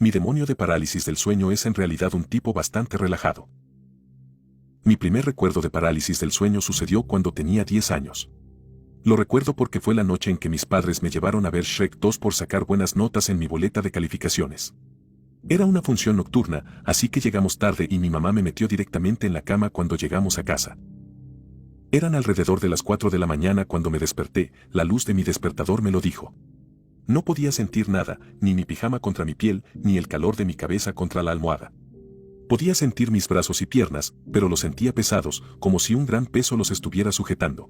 Mi demonio de parálisis del sueño es en realidad un tipo bastante relajado. Mi primer recuerdo de parálisis del sueño sucedió cuando tenía 10 años. Lo recuerdo porque fue la noche en que mis padres me llevaron a ver Shrek 2 por sacar buenas notas en mi boleta de calificaciones. Era una función nocturna, así que llegamos tarde y mi mamá me metió directamente en la cama cuando llegamos a casa. Eran alrededor de las 4 de la mañana cuando me desperté, la luz de mi despertador me lo dijo. No podía sentir nada, ni mi pijama contra mi piel, ni el calor de mi cabeza contra la almohada. Podía sentir mis brazos y piernas, pero los sentía pesados, como si un gran peso los estuviera sujetando.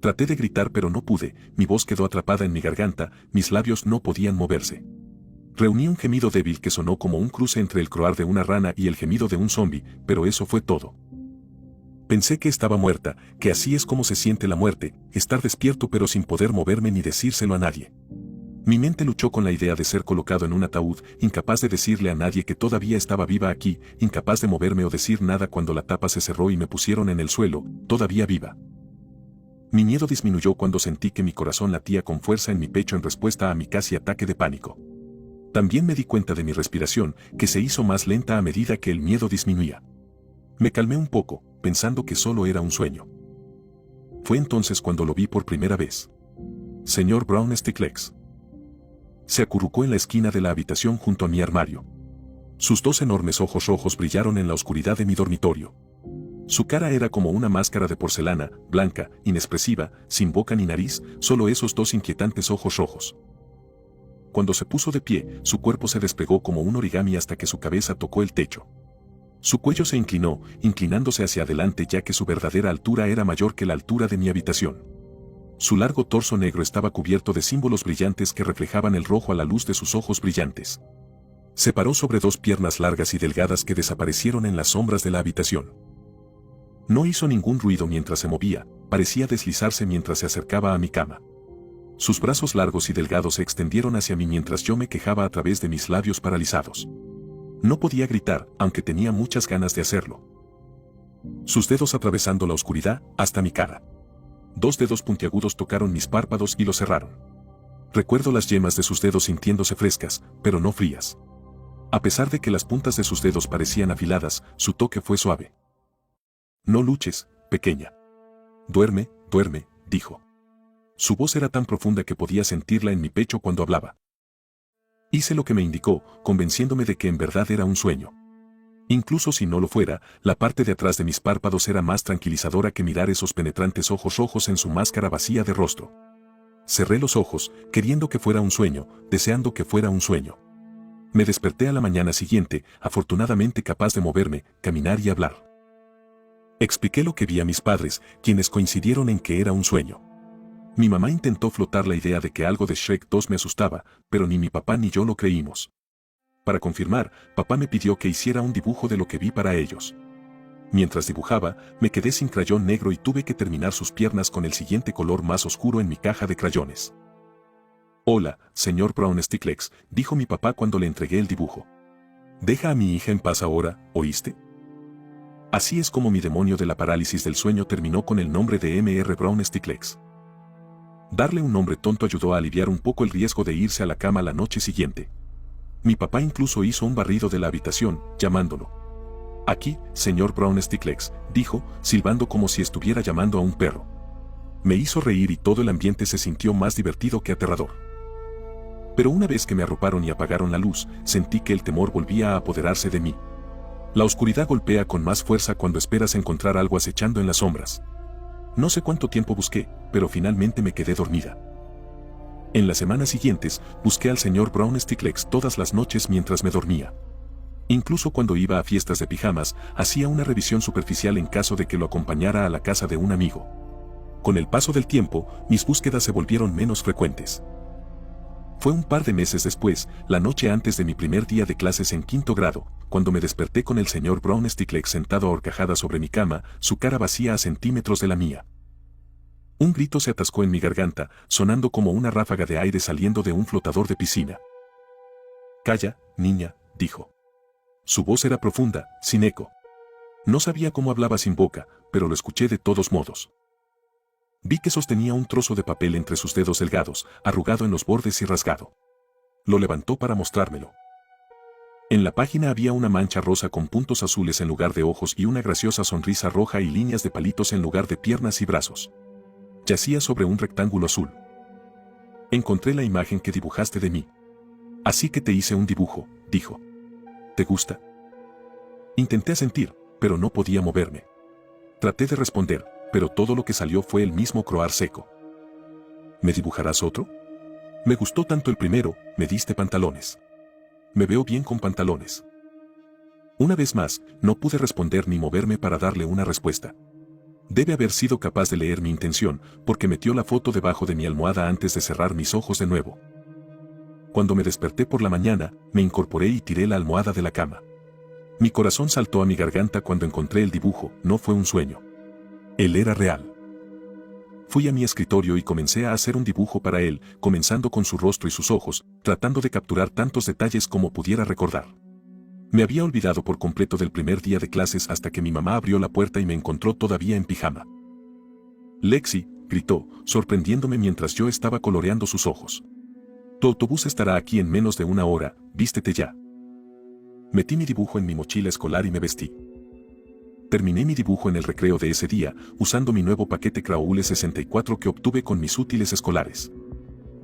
Traté de gritar pero no pude, mi voz quedó atrapada en mi garganta, mis labios no podían moverse. Reuní un gemido débil que sonó como un cruce entre el croar de una rana y el gemido de un zombi, pero eso fue todo. Pensé que estaba muerta, que así es como se siente la muerte, estar despierto pero sin poder moverme ni decírselo a nadie. Mi mente luchó con la idea de ser colocado en un ataúd, incapaz de decirle a nadie que todavía estaba viva aquí, incapaz de moverme o decir nada cuando la tapa se cerró y me pusieron en el suelo, todavía viva. Mi miedo disminuyó cuando sentí que mi corazón latía con fuerza en mi pecho en respuesta a mi casi ataque de pánico. También me di cuenta de mi respiración, que se hizo más lenta a medida que el miedo disminuía. Me calmé un poco, pensando que solo era un sueño. Fue entonces cuando lo vi por primera vez. Señor Brown Stiglitz. Se acurrucó en la esquina de la habitación junto a mi armario. Sus dos enormes ojos rojos brillaron en la oscuridad de mi dormitorio. Su cara era como una máscara de porcelana, blanca, inexpresiva, sin boca ni nariz, solo esos dos inquietantes ojos rojos. Cuando se puso de pie, su cuerpo se despegó como un origami hasta que su cabeza tocó el techo. Su cuello se inclinó, inclinándose hacia adelante ya que su verdadera altura era mayor que la altura de mi habitación. Su largo torso negro estaba cubierto de símbolos brillantes que reflejaban el rojo a la luz de sus ojos brillantes. Se paró sobre dos piernas largas y delgadas que desaparecieron en las sombras de la habitación. No hizo ningún ruido mientras se movía, parecía deslizarse mientras se acercaba a mi cama. Sus brazos largos y delgados se extendieron hacia mí mientras yo me quejaba a través de mis labios paralizados. No podía gritar, aunque tenía muchas ganas de hacerlo. Sus dedos atravesando la oscuridad, hasta mi cara. Dos dedos puntiagudos tocaron mis párpados y los cerraron. Recuerdo las yemas de sus dedos sintiéndose frescas, pero no frías. A pesar de que las puntas de sus dedos parecían afiladas, su toque fue suave. No luches, pequeña. Duerme, duerme, dijo. Su voz era tan profunda que podía sentirla en mi pecho cuando hablaba. Hice lo que me indicó, convenciéndome de que en verdad era un sueño. Incluso si no lo fuera, la parte de atrás de mis párpados era más tranquilizadora que mirar esos penetrantes ojos rojos en su máscara vacía de rostro. Cerré los ojos, queriendo que fuera un sueño, deseando que fuera un sueño. Me desperté a la mañana siguiente, afortunadamente capaz de moverme, caminar y hablar. Expliqué lo que vi a mis padres, quienes coincidieron en que era un sueño. Mi mamá intentó flotar la idea de que algo de Shrek 2 me asustaba, pero ni mi papá ni yo lo creímos. Para confirmar, papá me pidió que hiciera un dibujo de lo que vi para ellos. Mientras dibujaba, me quedé sin crayón negro y tuve que terminar sus piernas con el siguiente color más oscuro en mi caja de crayones. Hola, señor Brown Stiglitz, dijo mi papá cuando le entregué el dibujo. Deja a mi hija en paz ahora, ¿oíste? Así es como mi demonio de la parálisis del sueño terminó con el nombre de M.R. Brown Stiglitz. Darle un nombre tonto ayudó a aliviar un poco el riesgo de irse a la cama la noche siguiente. Mi papá incluso hizo un barrido de la habitación, llamándolo. Aquí, señor Brown Stiglitz, dijo, silbando como si estuviera llamando a un perro. Me hizo reír y todo el ambiente se sintió más divertido que aterrador. Pero una vez que me arroparon y apagaron la luz, sentí que el temor volvía a apoderarse de mí. La oscuridad golpea con más fuerza cuando esperas encontrar algo acechando en las sombras. No sé cuánto tiempo busqué, pero finalmente me quedé dormida. En las semanas siguientes, busqué al señor Brown Stiglitz todas las noches mientras me dormía. Incluso cuando iba a fiestas de pijamas, hacía una revisión superficial en caso de que lo acompañara a la casa de un amigo. Con el paso del tiempo, mis búsquedas se volvieron menos frecuentes. Fue un par de meses después, la noche antes de mi primer día de clases en 5º grado, cuando me desperté con el señor Brown Stiglitz sentado a horcajada sobre mi cama, su cara vacía a centímetros de la mía. Un grito se atascó en mi garganta, sonando como una ráfaga de aire saliendo de un flotador de piscina. «Calla, niña», dijo. Su voz era profunda, sin eco. No sabía cómo hablaba sin boca, pero lo escuché de todos modos. Vi que sostenía un trozo de papel entre sus dedos delgados, arrugado en los bordes y rasgado. Lo levantó para mostrármelo. En la página había una mancha rosa con puntos azules en lugar de ojos y una graciosa sonrisa roja y líneas de palitos en lugar de piernas y brazos. Yacía sobre un rectángulo azul. Encontré la imagen que dibujaste de mí. Así que te hice un dibujo, dijo. ¿Te gusta? Intenté asentir, pero no podía moverme. Traté de responder, pero todo lo que salió fue el mismo croar seco. ¿Me dibujarás otro? Me gustó tanto el primero, me diste pantalones. Me veo bien con pantalones. Una vez más, no pude responder ni moverme para darle una respuesta. Debe haber sido capaz de leer mi intención, porque metió la foto debajo de mi almohada antes de cerrar mis ojos de nuevo. Cuando me desperté por la mañana, me incorporé y tiré la almohada de la cama. Mi corazón saltó a mi garganta cuando encontré el dibujo, no fue un sueño. Él era real. Fui a mi escritorio y comencé a hacer un dibujo para él, comenzando con su rostro y sus ojos, tratando de capturar tantos detalles como pudiera recordar. Me había olvidado por completo del primer día de clases hasta que mi mamá abrió la puerta y me encontró todavía en pijama. «Lexi», gritó, sorprendiéndome mientras yo estaba coloreando sus ojos. «Tu autobús estará aquí en menos de una hora, vístete ya». Metí mi dibujo en mi mochila escolar y me vestí. Terminé mi dibujo en el recreo de ese día, usando mi nuevo paquete Crayola 64 que obtuve con mis útiles escolares.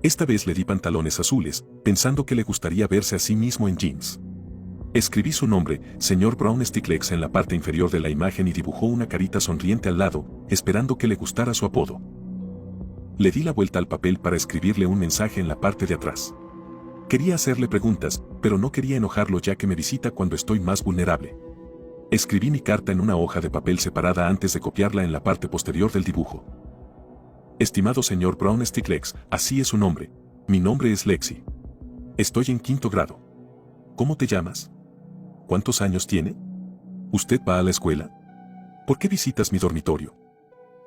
Esta vez le di pantalones azules, pensando que le gustaría verse a sí mismo en jeans. Escribí su nombre, señor Brown Sticklets, en la parte inferior de la imagen y dibujó una carita sonriente al lado, esperando que le gustara su apodo. Le di la vuelta al papel para escribirle un mensaje en la parte de atrás. Quería hacerle preguntas, pero no quería enojarlo ya que me visita cuando estoy más vulnerable. Escribí mi carta en una hoja de papel separada antes de copiarla en la parte posterior del dibujo. Estimado señor Brown Sticklets, así es su nombre. Mi nombre es Lexi. Estoy en 5º grado. ¿Cómo te llamas? ¿Cuántos años tiene? ¿Usted va a la escuela? ¿Por qué visitas mi dormitorio?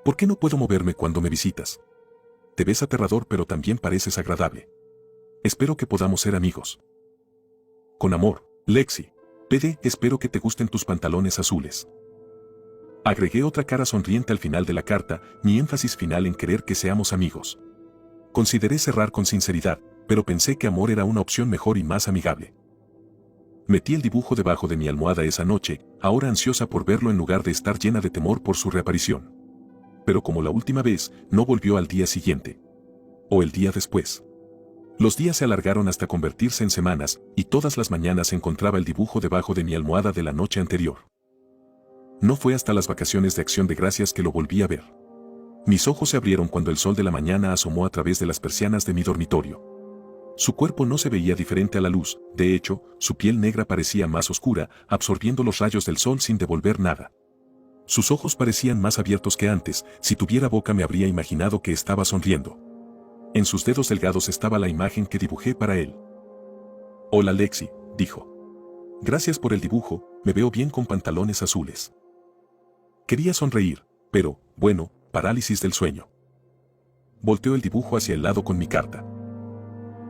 ¿Por qué no puedo moverme cuando me visitas? Te ves aterrador pero también pareces agradable. Espero que podamos ser amigos. Con amor, Lexi. PD, espero que te gusten tus pantalones azules. Agregué otra cara sonriente al final de la carta, mi énfasis final en querer que seamos amigos. Consideré cerrar con sinceridad, pero pensé que amor era una opción mejor y más amigable. Metí el dibujo debajo de mi almohada esa noche, ahora ansiosa por verlo en lugar de estar llena de temor por su reaparición. Pero como la última vez, no volvió al día siguiente. O el día después. Los días se alargaron hasta convertirse en semanas, y todas las mañanas encontraba el dibujo debajo de mi almohada de la noche anterior. No fue hasta las vacaciones de Acción de Gracias que lo volví a ver. Mis ojos se abrieron cuando el sol de la mañana asomó a través de las persianas de mi dormitorio. Su cuerpo no se veía diferente a la luz, de hecho, su piel negra parecía más oscura, absorbiendo los rayos del sol sin devolver nada. Sus ojos parecían más abiertos que antes, si tuviera boca me habría imaginado que estaba sonriendo. En sus dedos delgados estaba la imagen que dibujé para él. «Hola Lexi», dijo. «Gracias por el dibujo, me veo bien con pantalones azules». Quería sonreír, pero, bueno, parálisis del sueño. Volteó el dibujo hacia el lado con mi carta.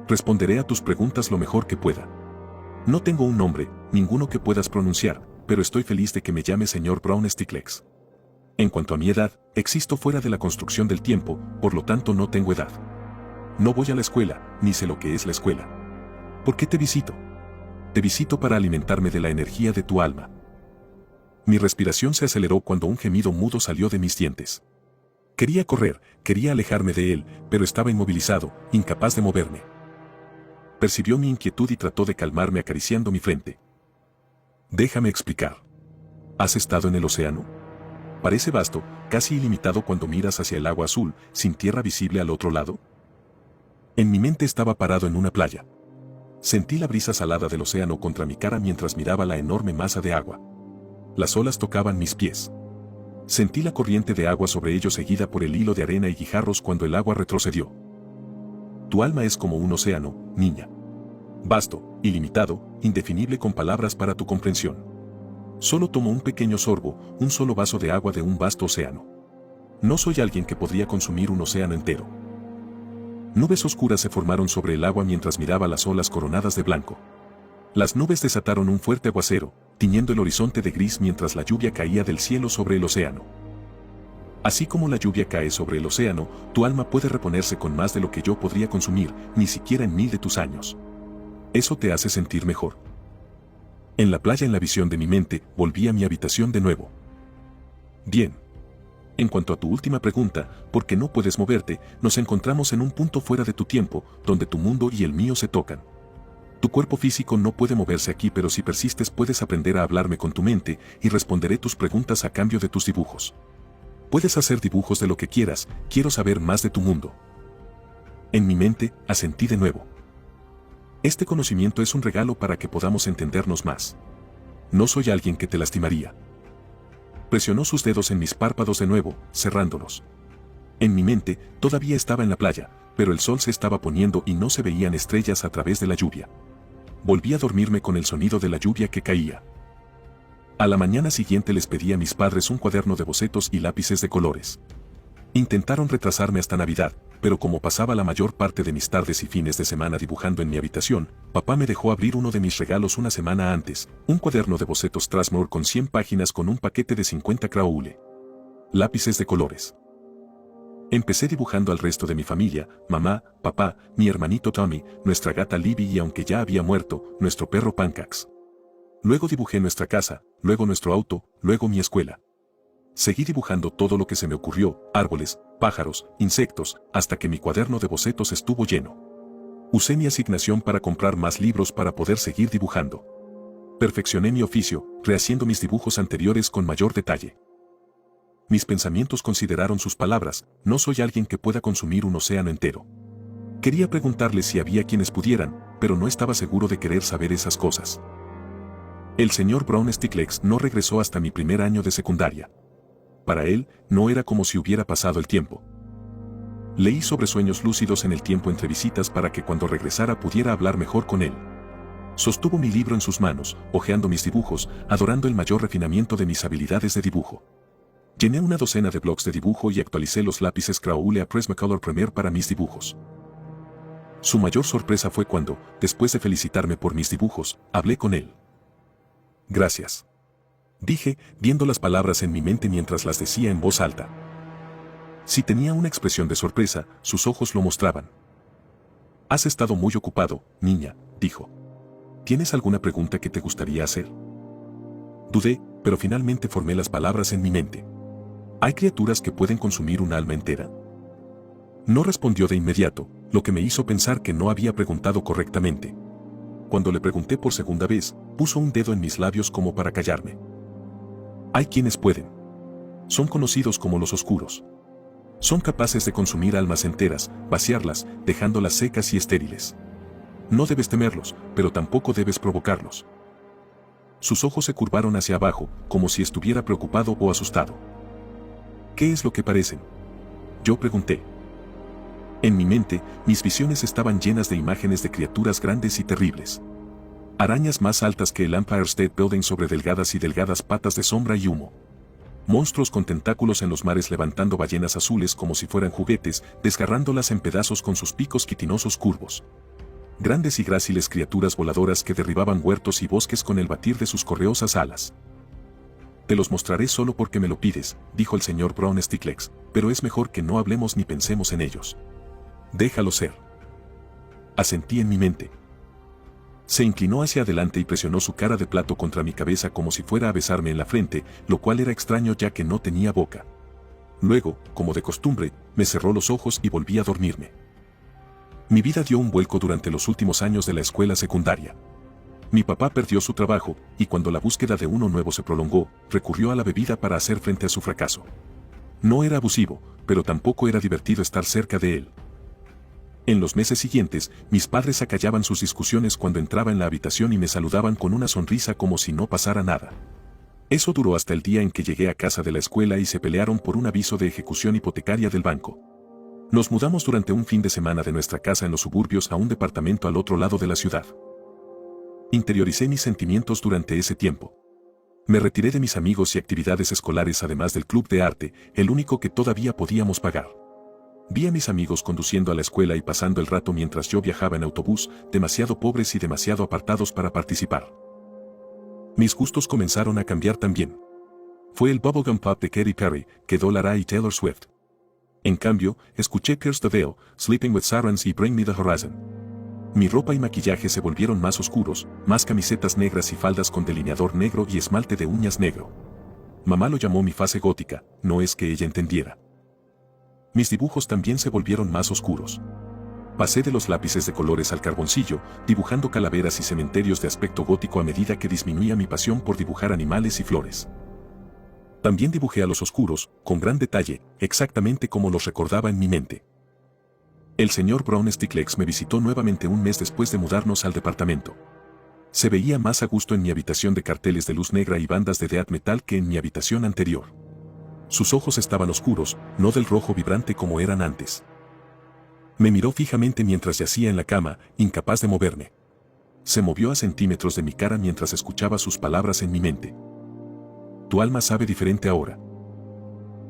«Responderé a tus preguntas lo mejor que pueda. No tengo un nombre, ninguno que puedas pronunciar, pero estoy feliz de que me llame señor Brown Sticklets. En cuanto a mi edad, existo fuera de la construcción del tiempo, por lo tanto no tengo edad. No voy a la escuela, ni sé lo que es la escuela. ¿Por qué te visito? Te visito para alimentarme de la energía de tu alma». Mi respiración se aceleró cuando un gemido mudo salió de mis dientes. Quería correr, quería alejarme de él, pero estaba inmovilizado, incapaz de moverme. Percibió mi inquietud y trató de calmarme acariciando mi frente. «Déjame explicar. ¿Has estado en el océano? Parece vasto, casi ilimitado cuando miras hacia el agua azul, sin tierra visible al otro lado». En mi mente estaba parado en una playa. Sentí la brisa salada del océano contra mi cara mientras miraba la enorme masa de agua. Las olas tocaban mis pies. Sentí la corriente de agua sobre ellos seguida por el hilo de arena y guijarros cuando el agua retrocedió. Tu alma es como un océano, niña. Vasto, ilimitado, indefinible con palabras para tu comprensión. Solo tomo un pequeño sorbo, un solo vaso de agua de un vasto océano. No soy alguien que podría consumir un océano entero. Nubes oscuras se formaron sobre el agua mientras miraba las olas coronadas de blanco. Las nubes desataron un fuerte aguacero, tiñendo el horizonte de gris mientras la lluvia caía del cielo sobre el océano. Así como la lluvia cae sobre el océano, tu alma puede reponerse con más de lo que yo podría consumir, ni siquiera en 1000 de tus años. ¿Eso te hace sentir mejor? En la playa, en la visión de mi mente, volví a mi habitación de nuevo. Bien. En cuanto a tu última pregunta, ¿por qué no puedes moverte? Nos encontramos en un punto fuera de tu tiempo, donde tu mundo y el mío se tocan. Tu cuerpo físico no puede moverse aquí, pero si persistes puedes aprender a hablarme con tu mente y responderé tus preguntas a cambio de tus dibujos. Puedes hacer dibujos de lo que quieras, quiero saber más de tu mundo. En mi mente, asentí de nuevo. Este conocimiento es un regalo para que podamos entendernos más. No soy alguien que te lastimaría. Presionó sus dedos en mis párpados de nuevo, cerrándolos. En mi mente, todavía estaba en la playa, pero el sol se estaba poniendo y no se veían estrellas a través de la lluvia. Volví a dormirme con el sonido de la lluvia que caía. A la mañana siguiente les pedí a mis padres un cuaderno de bocetos y lápices de colores. Intentaron retrasarme hasta Navidad, pero como pasaba la mayor parte de mis tardes y fines de semana dibujando en mi habitación, papá me dejó abrir uno de mis regalos una semana antes, un cuaderno de bocetos Strathmore con 100 páginas con un paquete de 50 Crayola. Lápices de colores. Empecé dibujando al resto de mi familia, mamá, papá, mi hermanito Tommy, nuestra gata Libby y aunque ya había muerto, nuestro perro Pancakes. Luego dibujé nuestra casa, luego nuestro auto, luego mi escuela. Seguí dibujando todo lo que se me ocurrió, árboles, pájaros, insectos, hasta que mi cuaderno de bocetos estuvo lleno. Usé mi asignación para comprar más libros para poder seguir dibujando. Perfeccioné mi oficio, rehaciendo mis dibujos anteriores con mayor detalle. Mis pensamientos consideraron sus palabras, no soy alguien que pueda consumir un océano entero. Quería preguntarle si había quienes pudieran, pero no estaba seguro de querer saber esas cosas. El señor Brown Stiglitz no regresó hasta mi primer año de secundaria. Para él, no era como si hubiera pasado el tiempo. Leí sobre sueños lúcidos en el tiempo entre visitas para que cuando regresara pudiera hablar mejor con él. Sostuvo mi libro en sus manos, hojeando mis dibujos, adorando el mayor refinamiento de mis habilidades de dibujo. Llené una docena de blocs de dibujo y actualicé los lápices Crayola Prismacolor Premier para mis dibujos. Su mayor sorpresa fue cuando, después de felicitarme por mis dibujos, hablé con él. Gracias. Dije, viendo las palabras en mi mente mientras las decía en voz alta. Si tenía una expresión de sorpresa, sus ojos lo mostraban. Has estado muy ocupado, niña, dijo. ¿Tienes alguna pregunta que te gustaría hacer? Dudé, pero finalmente formé las palabras en mi mente. ¿Hay criaturas que pueden consumir un alma entera? No respondió de inmediato, lo que me hizo pensar que no había preguntado correctamente. Cuando le pregunté por segunda vez, puso un dedo en mis labios como para callarme. Hay quienes pueden. Son conocidos como los oscuros. Son capaces de consumir almas enteras, vaciarlas, dejándolas secas y estériles. No debes temerlos, pero tampoco debes provocarlos. Sus ojos se curvaron hacia abajo, como si estuviera preocupado o asustado. ¿Qué es lo que parecen? Yo pregunté. En mi mente, mis visiones estaban llenas de imágenes de criaturas grandes y terribles. Arañas más altas que el Empire State Building sobre delgadas y delgadas patas de sombra y humo. Monstruos con tentáculos en los mares levantando ballenas azules como si fueran juguetes, desgarrándolas en pedazos con sus picos quitinosos curvos. Grandes y gráciles criaturas voladoras que derribaban huertos y bosques con el batir de sus correosas alas. Te los mostraré solo porque me lo pides, dijo el señor Brown Stiglitz, pero es mejor que no hablemos ni pensemos en ellos. Déjalo ser. Asentí en mi mente. Se inclinó hacia adelante y presionó su cara de plato contra mi cabeza como si fuera a besarme en la frente, lo cual era extraño ya que no tenía boca. Luego, como de costumbre, me cerró los ojos y volví a dormirme. Mi vida dio un vuelco durante los últimos años de la escuela secundaria. Mi papá perdió su trabajo, y cuando la búsqueda de uno nuevo se prolongó, recurrió a la bebida para hacer frente a su fracaso. No era abusivo, pero tampoco era divertido estar cerca de él. En los meses siguientes, mis padres acallaban sus discusiones cuando entraba en la habitación y me saludaban con una sonrisa como si no pasara nada. Eso duró hasta el día en que llegué a casa de la escuela y se pelearon por un aviso de ejecución hipotecaria del banco. Nos mudamos durante un fin de semana de nuestra casa en los suburbios a un departamento al otro lado de la ciudad. Interioricé mis sentimientos durante ese tiempo. Me retiré de mis amigos y actividades escolares además del club de arte, el único que todavía podíamos pagar. Vi a mis amigos conduciendo a la escuela y pasando el rato mientras yo viajaba en autobús, demasiado pobres y demasiado apartados para participar. Mis gustos comenzaron a cambiar también. Fue el bubblegum pop de Katy Perry, Kedó Lara y Taylor Swift. En cambio, escuché Pierce the Veil, Sleeping with Sirens y Bring Me the Horizon. Mi ropa y maquillaje se volvieron más oscuros, más camisetas negras y faldas con delineador negro y esmalte de uñas negro. Mamá lo llamó mi fase gótica, no es que ella entendiera. Mis dibujos también se volvieron más oscuros. Pasé de los lápices de colores al carboncillo, dibujando calaveras y cementerios de aspecto gótico a medida que disminuía mi pasión por dibujar animales y flores. También dibujé a los oscuros, con gran detalle, exactamente como los recordaba en mi mente. El señor Brown Stiglitz me visitó nuevamente un mes después de mudarnos al departamento. Se veía más a gusto en mi habitación de carteles de luz negra y bandas de death metal que en mi habitación anterior. Sus ojos estaban oscuros, no del rojo vibrante como eran antes. Me miró fijamente mientras yacía en la cama, incapaz de moverme. Se movió a centímetros de mi cara mientras escuchaba sus palabras en mi mente. Tu alma sabe diferente ahora.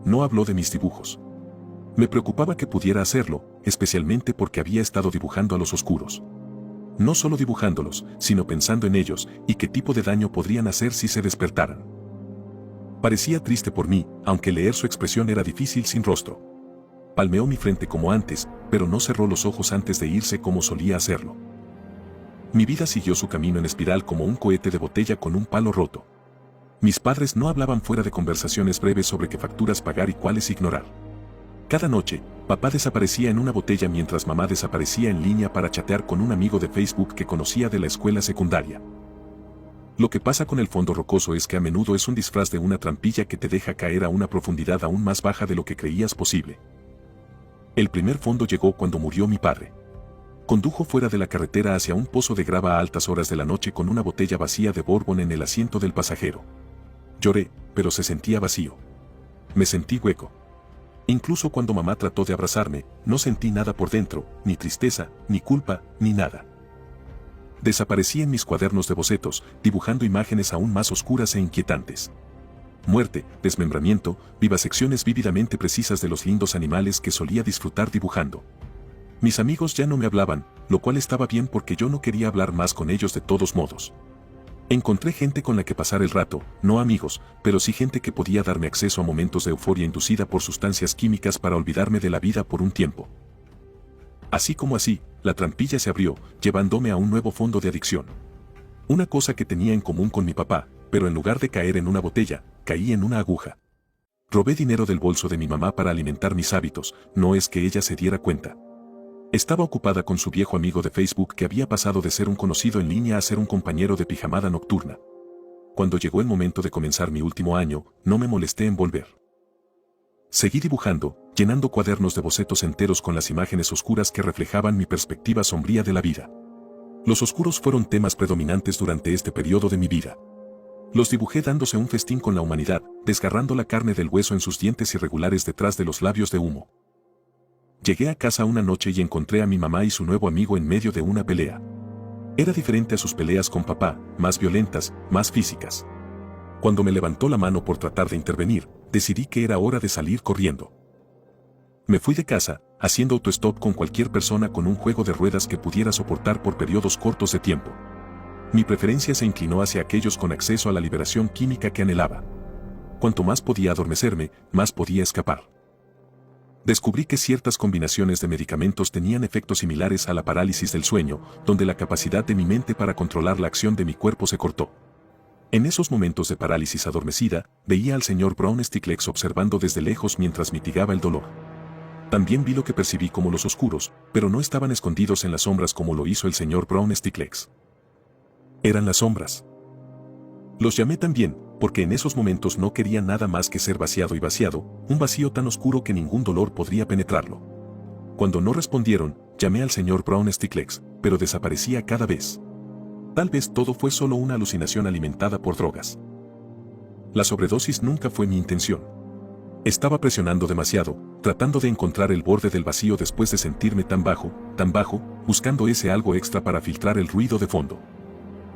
No habló de mis dibujos. Me preocupaba que pudiera hacerlo, especialmente porque había estado dibujando a los oscuros. No solo dibujándolos, sino pensando en ellos y qué tipo de daño podrían hacer si se despertaran. Parecía triste por mí, aunque leer su expresión era difícil sin rostro. Palmeó mi frente como antes, pero no cerró los ojos antes de irse como solía hacerlo. Mi vida siguió su camino en espiral como un cohete de botella con un palo roto. Mis padres no hablaban fuera de conversaciones breves sobre qué facturas pagar y cuáles ignorar. Cada noche, papá desaparecía en una botella mientras mamá desaparecía en línea para chatear con un amigo de Facebook que conocía de la escuela secundaria. Lo que pasa con el fondo rocoso es que a menudo es un disfraz de una trampilla que te deja caer a una profundidad aún más baja de lo que creías posible. El primer fondo llegó cuando murió mi padre. Condujo fuera de la carretera hacia un pozo de grava a altas horas de la noche con una botella vacía de bourbon en el asiento del pasajero. Lloré, pero se sentía vacío. Me sentí hueco. Incluso cuando mamá trató de abrazarme, no sentí nada por dentro, ni tristeza, ni culpa, ni nada. Desaparecí en mis cuadernos de bocetos, dibujando imágenes aún más oscuras e inquietantes. Muerte, desmembramiento, vivisecciones vívidamente precisas de los lindos animales que solía disfrutar dibujando. Mis amigos ya no me hablaban, lo cual estaba bien porque yo no quería hablar más con ellos de todos modos. Encontré gente con la que pasar el rato, no amigos, pero sí gente que podía darme acceso a momentos de euforia inducida por sustancias químicas para olvidarme de la vida por un tiempo. Así como así, la trampilla se abrió, llevándome a un nuevo fondo de adicción. Una cosa que tenía en común con mi papá, pero en lugar de caer en una botella, caí en una aguja. Robé dinero del bolso de mi mamá para alimentar mis hábitos, no es que ella se diera cuenta. Estaba ocupada con su viejo amigo de Facebook que había pasado de ser un conocido en línea a ser un compañero de pijamada nocturna. Cuando llegó el momento de comenzar mi último año, no me molesté en volver. Seguí dibujando, llenando cuadernos de bocetos enteros con las imágenes oscuras que reflejaban mi perspectiva sombría de la vida. Los oscuros fueron temas predominantes durante este periodo de mi vida. Los dibujé dándose un festín con la humanidad, desgarrando la carne del hueso en sus dientes irregulares detrás de los labios de humo. Llegué a casa una noche y encontré a mi mamá y su nuevo amigo en medio de una pelea. Era diferente a sus peleas con papá, más violentas, más físicas. Cuando me levantó la mano por tratar de intervenir, decidí que era hora de salir corriendo. Me fui de casa, haciendo autostop con cualquier persona con un juego de ruedas que pudiera soportar por periodos cortos de tiempo. Mi preferencia se inclinó hacia aquellos con acceso a la liberación química que anhelaba. Cuanto más podía adormecerme, más podía escapar. Descubrí que ciertas combinaciones de medicamentos tenían efectos similares a la parálisis del sueño, donde la capacidad de mi mente para controlar la acción de mi cuerpo se cortó. En esos momentos de parálisis adormecida, veía al señor Brown Stiglitz observando desde lejos mientras mitigaba el dolor. También vi lo que percibí como los oscuros, pero no estaban escondidos en las sombras como lo hizo el señor Brown Stiglitz. Eran las sombras. Los llamé también, porque en esos momentos no quería nada más que ser vaciado y vaciado, un vacío tan oscuro que ningún dolor podría penetrarlo. Cuando no respondieron, llamé al señor Brown Stiglitz, pero desaparecía cada vez. Tal vez todo fue solo una alucinación alimentada por drogas. La sobredosis nunca fue mi intención. Estaba presionando demasiado, tratando de encontrar el borde del vacío después de sentirme tan bajo, buscando ese algo extra para filtrar el ruido de fondo.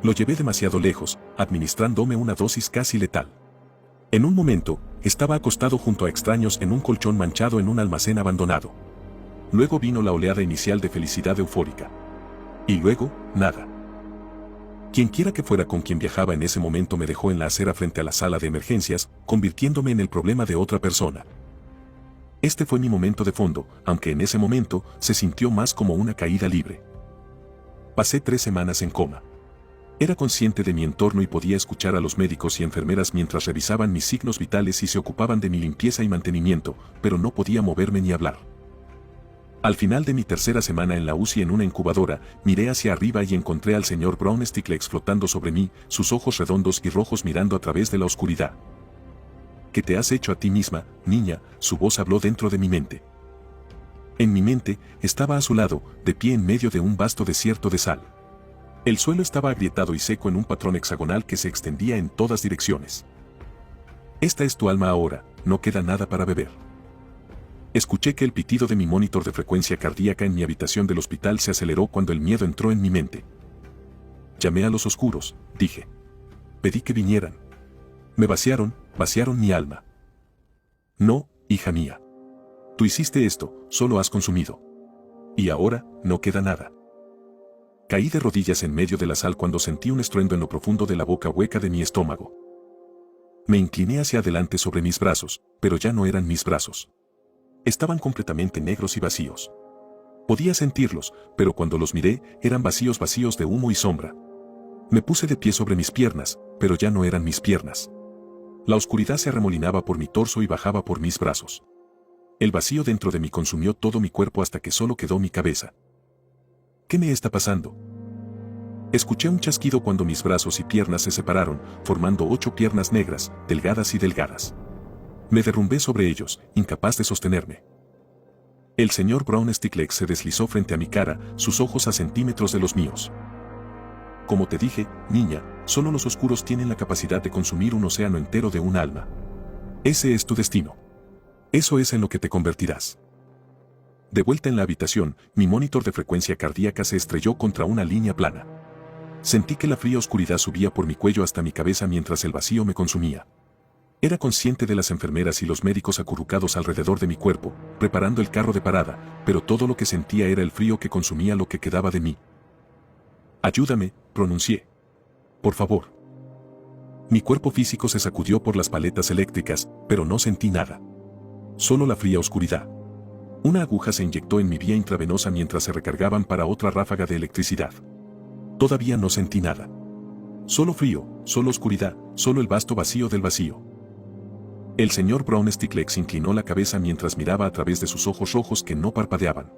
Lo llevé demasiado lejos, administrándome una dosis casi letal. En un momento, estaba acostado junto a extraños en un colchón manchado en un almacén abandonado. Luego vino la oleada inicial de felicidad eufórica. Y luego, nada. Quienquiera que fuera con quien viajaba en ese momento me dejó en la acera frente a la sala de emergencias, convirtiéndome en el problema de otra persona. Este fue mi momento de fondo, aunque en ese momento se sintió más como una caída libre. Pasé 3 semanas en coma. Era consciente de mi entorno y podía escuchar a los médicos y enfermeras mientras revisaban mis signos vitales y se ocupaban de mi limpieza y mantenimiento, pero no podía moverme ni hablar. Al final de mi tercera semana en la UCI en una incubadora, miré hacia arriba y encontré al señor Brown Stiglitz flotando sobre mí, sus ojos redondos y rojos mirando a través de la oscuridad. ¿Qué te has hecho a ti misma, niña?, su voz habló dentro de mi mente. En mi mente, estaba a su lado, de pie en medio de un vasto desierto de sal. El suelo estaba agrietado y seco en un patrón hexagonal que se extendía en todas direcciones. Esta es tu alma ahora, no queda nada para beber. Escuché que el pitido de mi monitor de frecuencia cardíaca en mi habitación del hospital se aceleró cuando el miedo entró en mi mente. Llamé a los oscuros, dije. Pedí que vinieran. Me vaciaron mi alma. No, hija mía. Tú hiciste esto, solo has consumido. Y ahora, no queda nada. Caí de rodillas en medio de la sal cuando sentí un estruendo en lo profundo de la boca hueca de mi estómago. Me incliné hacia adelante sobre mis brazos, pero ya no eran mis brazos. Estaban completamente negros y vacíos. Podía sentirlos, pero cuando los miré, eran vacíos de humo y sombra. Me puse de pie sobre mis piernas, pero ya no eran mis piernas. La oscuridad se arremolinaba por mi torso y bajaba por mis brazos. El vacío dentro de mí consumió todo mi cuerpo hasta que solo quedó mi cabeza. ¿Qué me está pasando? Escuché un chasquido cuando mis brazos y piernas se separaron, formando 8 piernas negras, delgadas y delgadas. Me derrumbé sobre ellos, incapaz de sostenerme. El señor Brown Stiglitz se deslizó frente a mi cara, sus ojos a centímetros de los míos. Como te dije, niña, solo los oscuros tienen la capacidad de consumir un océano entero de un alma. Ese es tu destino. Eso es en lo que te convertirás. De vuelta en la habitación, mi monitor de frecuencia cardíaca se estrelló contra una línea plana. Sentí que la fría oscuridad subía por mi cuello hasta mi cabeza mientras el vacío me consumía. Era consciente de las enfermeras y los médicos acurrucados alrededor de mi cuerpo, preparando el carro de parada, pero todo lo que sentía era el frío que consumía lo que quedaba de mí. Ayúdame, pronuncié. Por favor. Mi cuerpo físico se sacudió por las paletas eléctricas, pero no sentí nada. Solo la fría oscuridad. Una aguja se inyectó en mi vía intravenosa mientras se recargaban para otra ráfaga de electricidad. Todavía no sentí nada. Solo frío, solo oscuridad, solo el vasto vacío del vacío. El señor Brown Stiglitz inclinó la cabeza mientras miraba a través de sus ojos rojos que no parpadeaban.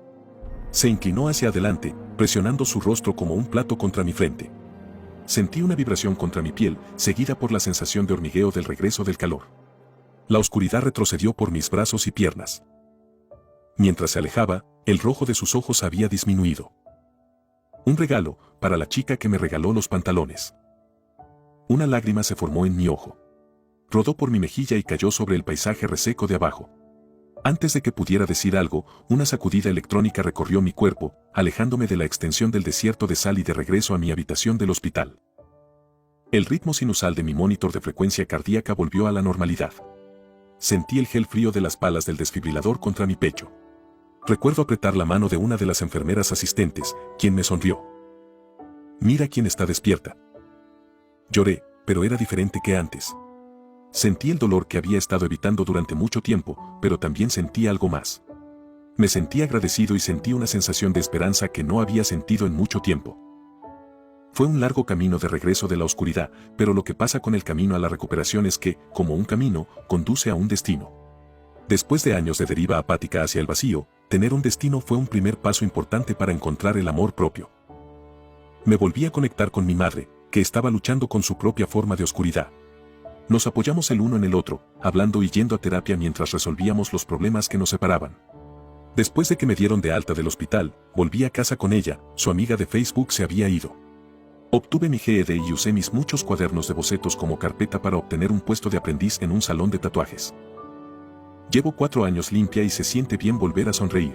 Se inclinó hacia adelante, presionando su rostro como un plato contra mi frente. Sentí una vibración contra mi piel, seguida por la sensación de hormigueo del regreso del calor. La oscuridad retrocedió por mis brazos y piernas. Mientras se alejaba, el rojo de sus ojos había disminuido. Un regalo, para la chica que me regaló los pantalones. Una lágrima se formó en mi ojo. Rodó por mi mejilla y cayó sobre el paisaje reseco de abajo. Antes de que pudiera decir algo, una sacudida electrónica recorrió mi cuerpo, alejándome de la extensión del desierto de sal y de regreso a mi habitación del hospital. El ritmo sinusal de mi monitor de frecuencia cardíaca volvió a la normalidad. Sentí el gel frío de las palas del desfibrilador contra mi pecho. Recuerdo apretar la mano de una de las enfermeras asistentes, quien me sonrió. Mira quién está despierta. Lloré, pero era diferente que antes. Sentí el dolor que había estado evitando durante mucho tiempo, pero también sentí algo más. Me sentí agradecido y sentí una sensación de esperanza que no había sentido en mucho tiempo. Fue un largo camino de regreso de la oscuridad, pero lo que pasa con el camino a la recuperación es que, como un camino, conduce a un destino. Después de años de deriva apática hacia el vacío, tener un destino fue un primer paso importante para encontrar el amor propio. Me volví a conectar con mi madre, que estaba luchando con su propia forma de oscuridad. Nos apoyamos el uno en el otro, hablando y yendo a terapia mientras resolvíamos los problemas que nos separaban. Después de que me dieron de alta del hospital, volví a casa con ella, su amiga de Facebook se había ido. Obtuve mi GED y usé mis muchos cuadernos de bocetos como carpeta para obtener un puesto de aprendiz en un salón de tatuajes. Llevo 4 años limpia y se siente bien volver a sonreír.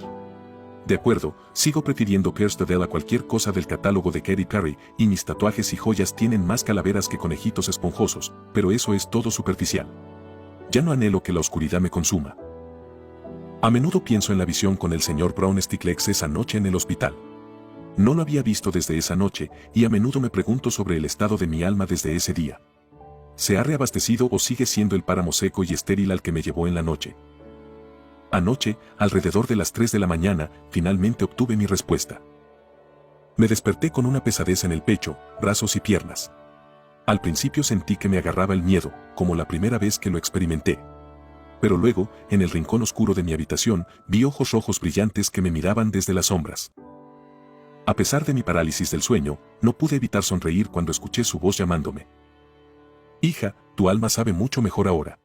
De acuerdo, sigo prefiriendo Kerstedel a cualquier cosa del catálogo de Katy Perry, y mis tatuajes y joyas tienen más calaveras que conejitos esponjosos, pero eso es todo superficial. Ya no anhelo que la oscuridad me consuma. A menudo pienso en la visión con el señor Brown Stiglitz esa noche en el hospital. No lo había visto desde esa noche, y a menudo me pregunto sobre el estado de mi alma desde ese día. ¿Se ha reabastecido o sigue siendo el páramo seco y estéril al que me llevó en la noche? Anoche, alrededor de las 3 de la mañana, finalmente obtuve mi respuesta. Me desperté con una pesadez en el pecho, brazos y piernas. Al principio sentí que me agarraba el miedo, como la primera vez que lo experimenté. Pero luego, en el rincón oscuro de mi habitación, vi ojos rojos brillantes que me miraban desde las sombras. A pesar de mi parálisis del sueño, no pude evitar sonreír cuando escuché su voz llamándome. Hija, tu alma sabe mucho mejor ahora.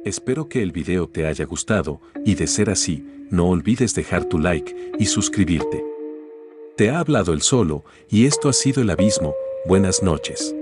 Espero que el video te haya gustado, y de ser así, no olvides dejar tu like y suscribirte. Te ha hablado el Solo, y esto ha sido El Abismo. Buenas noches.